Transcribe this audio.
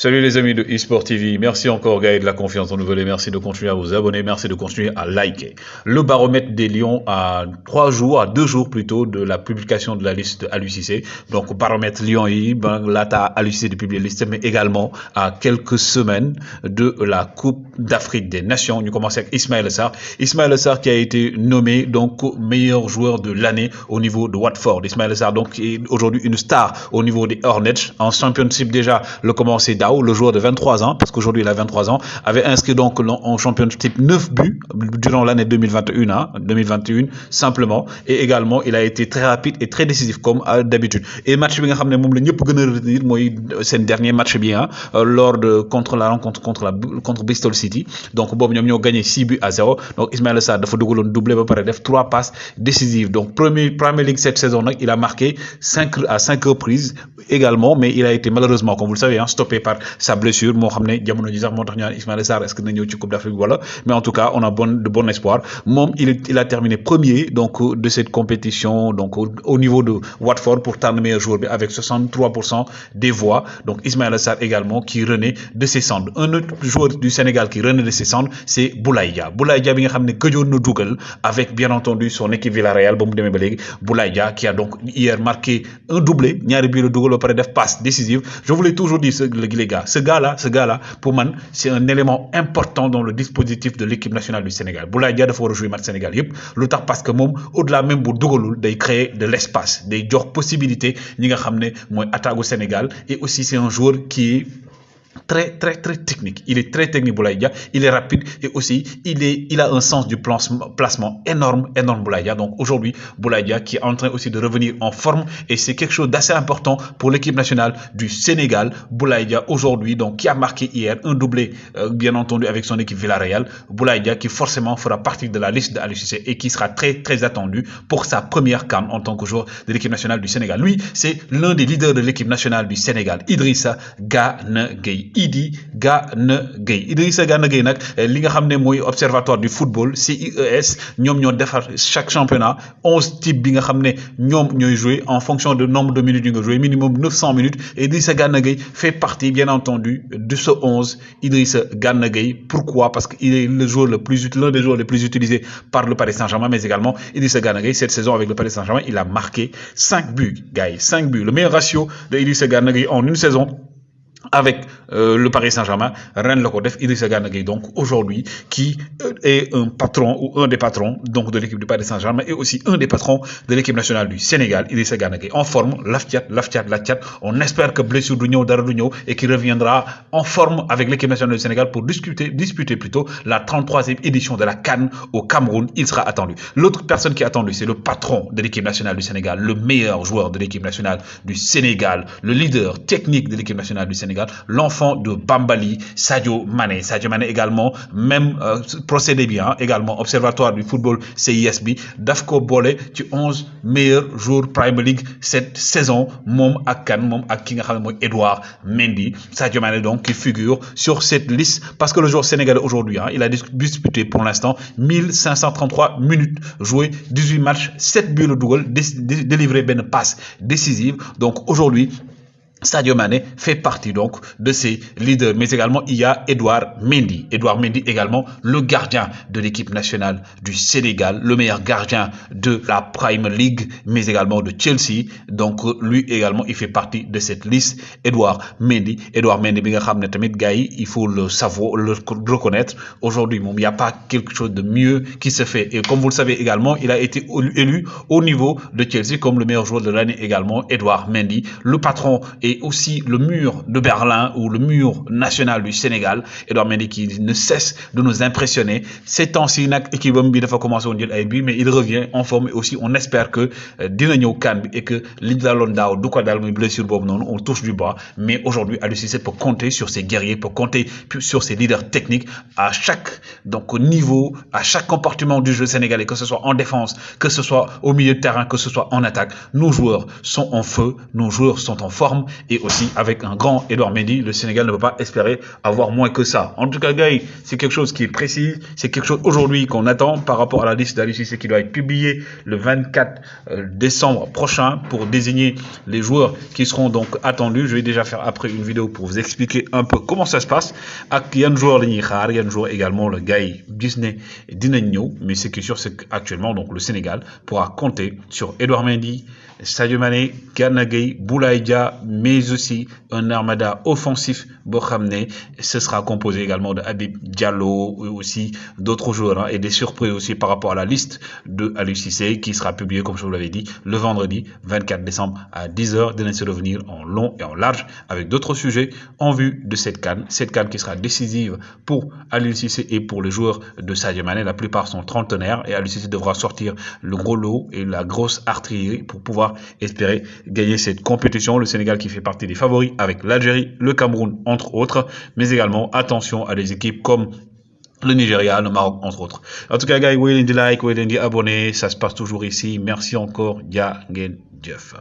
Salut les amis de eSport TV, merci encore Gaël de la confiance renouvelée, merci de continuer à vous abonner, merci de continuer à liker. Le baromètre des Lions à 2 jours plutôt de la publication de la liste de Aliou Cissé. Donc baromètre Lions lata Aliou Cissé de publier la liste, mais également à quelques semaines de la Coupe d'Afrique des Nations. Nous commençons avec Ismaïla Sarr. Ismaïla Sarr qui a été nommé donc meilleur joueur de l'année au niveau de Watford. Ismaïla Sarr donc est aujourd'hui une star au niveau des Hornets. En Championship déjà, le commencé le joueur de 23 ans, parce qu'aujourd'hui il a 23 ans, avait inscrit donc en Championship 9 buts durant l'année 2021, simplement, et également il a été très rapide et très décisif comme d'habitude. Et match bi nga xamné mom la ñëpp gëna retenir moy sen dernier match bien lors de contre la rencontre contre Bristol City. Donc bobu ñom ñoo gagné 6 buts à 0. Donc Ismaïla Sarr dafa dugaloon doublé ba paré def 3 passes décisives. Donc Premier League cette saison nak, il a marqué 5 reprises également, mais il a été malheureusement, comme vous le savez, stoppé par sa blessure. Moo xam ne jamono ji sax moo tax ñu naan Ismaïla Sarr est-ce que dina ñëw ci Coupe d'Afrique wala, mais en tout cas on a de bon espoir. Moom il a terminé premier donc de cette compétition donc au niveau de Watford pour tànn meilleur joueur bi avec 63% des voix. Donc Ismaïla Sarr également qui renaît de ses cendres. Un autre joueur du Sénégal qui renaît de ses cendres, c'est Boulaye Dia. Boulaye Dia bi nga xam ne gëjoon na dugal avec bien entendu son équipe Villarreal ba mu demee ba léegi. Boulaye Dia qui a donc hier marqué un doublé, ñaari bii la dugal ba pare def passe décisive. Je vous l'ai toujours dit les gars, ce gars-là, pour moi, c'est un élément important dans le dispositif de l'équipe nationale du Sénégal. Boulaye Dia dafa war a jouer match Sénégal yëpp lu tax parce que moom au-delà même bu dugalul day créer de l'espace day jox possibilité ñi nga xam ne mooy attaque au Sénégal. Et aussi c'est un joueur qui est très technique. Il est très technique, Boulaye Dia. Il est rapide et aussi il a un sens du placement énorme Boulaye Dia. Donc aujourd'hui, Boulaye Dia qui est en train aussi de revenir en forme et c'est quelque chose d'assez important pour l'équipe nationale du Sénégal. Boulaye Dia aujourd'hui donc qui a marqué hier un doublé bien entendu avec son équipe Villarreal. Boulaye Dia qui forcément fera partie de la liste de Aliou Cissé et qui sera très attendu pour sa première CAN en tant que joueur de l'équipe nationale du Sénégal. Lui, c'est l'un des leaders de l'équipe nationale du Sénégal, Idrissa Gana Gueye. Idrissa Gana Gueye nag li nga xamné moy observatoire du football CIES ñom ñoo défar chaque championnat 11 types bi nga xamné ñom ñoy jouer en fonction de nombre de minutes yu nga jouer minimum 900 minutes. Et Idrissa Gana Gueye fait partie bien entendu de ce 11. Idrissa Gana Gueye, pourquoi? Parce qu'il est l'un des joueurs les plus utilisés par le Paris Saint-Germain, mais également Idrissa Gana Gueye cette saison avec le Paris Saint-Germain, il a marqué 5 buts, guys, 5 buts. Le meilleur ratio de Idrissa Gana Gueye en une saison avec le Paris Saint-Germain, Rennes le Codef, Idrissa Gana Gueye donc aujourd'hui qui est un patron ou un des patrons donc de l'équipe du Paris Saint-Germain et aussi un des patrons de l'équipe nationale du Sénégal. Idrissa Gana Gueye en forme, laftiat. On espère que blessure du ñëw dara du ñëw et qu'il reviendra en forme avec l'équipe nationale du Sénégal pour disputer plutôt la 33e édition de la CAN au Cameroun. Il sera attendu. L'autre personne qui est attendue, c'est le patron de l'équipe nationale du Sénégal, le meilleur joueur de l'équipe nationale du Sénégal, le leader technique de l'équipe nationale du Sénégal, l'enfant de Bambali, Sadio Mané. Sadio Mané également, même procédé bien, également observatoire du football CISB, Dafko Bolé, tu 11 meilleurs joueurs Premier League cette saison, Mom Akan, Mom Akin Edouard Mendy. Sadio Mané donc qui figure sur cette liste parce que le joueur sénégalais aujourd'hui, il a disputé pour l'instant 1533 minutes jouées, 18 matchs, 7 buts le double, délivré une passe décisive. Donc aujourd'hui, Sadio Mané fait partie donc de ces leaders, mais également il y a Edouard Mendy. Edouard Mendy également le gardien de l'équipe nationale du Sénégal, le meilleur gardien de la Premier League, mais également de Chelsea. Donc lui également il fait partie de cette liste. Edouard Mendy bi nga xamné tamit gars yi il faut le savoir, le reconnaître. Aujourd'hui il n'y a pas quelque chose de mieux qui se fait. Et comme vous le savez également, il a été élu au niveau de Chelsea comme le meilleur joueur de l'année également. Edouard Mendy, le patron et aussi le mur de Berlin ou le mur national du Sénégal. Edouard Mendy qui ne cesse de nous impressionner. Ces temps-ci nak équipe bi dafa commencé won jël ay bi, mais il revient en forme et aussi on espère que dina ñëw CAN bi et que li daloon daaw du ko dal muy blessure bobu non, on touche du bois. Mais aujourd'hui Aliou Cissé peut compter sur ses guerriers, peut compter sur ses leaders techniques à chaque donc niveau, à chaque comportement du jeu sénégalais, que ce soit en défense, que ce soit au milieu de terrain, que ce soit en attaque. Nos joueurs sont en feu, nos joueurs sont en forme et aussi avec un grand Edouard Mendy, le Sénégal ne peut pas espérer avoir moins que ça. En tout cas, gars, c'est quelque chose qui est précis, c'est quelque chose aujourd'hui qu'on attend par rapport à la liste d'Aliou Cissé qui doit être publiée le 24 décembre prochain pour désigner les joueurs qui seront donc attendus. Je vais déjà faire après une vidéo pour vous expliquer un peu comment ça se passe. Ak yan joueur lañuy xaar, yan joueur également le gars Disney dinañ ñëw, mais ce qui est sûr c'est qu'actuellement donc le Sénégal pourra compter sur Edouard Mendy, Sadio Mané, Gana Gueye, Boulaye Dia, mais aussi un armada offensif boo xam ne ce sera composé également de Habib Diallo aussi d'autres joueurs, hein, et des surprises aussi par rapport à la liste de Aliou Cissé qui sera publiée comme je vous l'avais dit le vendredi 24 décembre à 10h. Dinañ se revenir en long et en large avec d'autres sujets en vue de cette CAN qui sera décisive pour Aliou Cissé et pour les joueurs de Sadio Mané. La plupart sont trentenaires et Aliou Cissé devra sortir le gros lot et la grosse artillerie pour pouvoir espérer gagner cette compétition. Le Sénégal qui fait partie des favoris avec l'Algérie, le Cameroun entre autres, mais également attention à des équipes comme le Nigeria, le Maroc, entre autres. En tout cas, gars, vous pouvez like, vous pouvez abonner, ça se passe toujours ici. Merci encore, ya gen Jeff.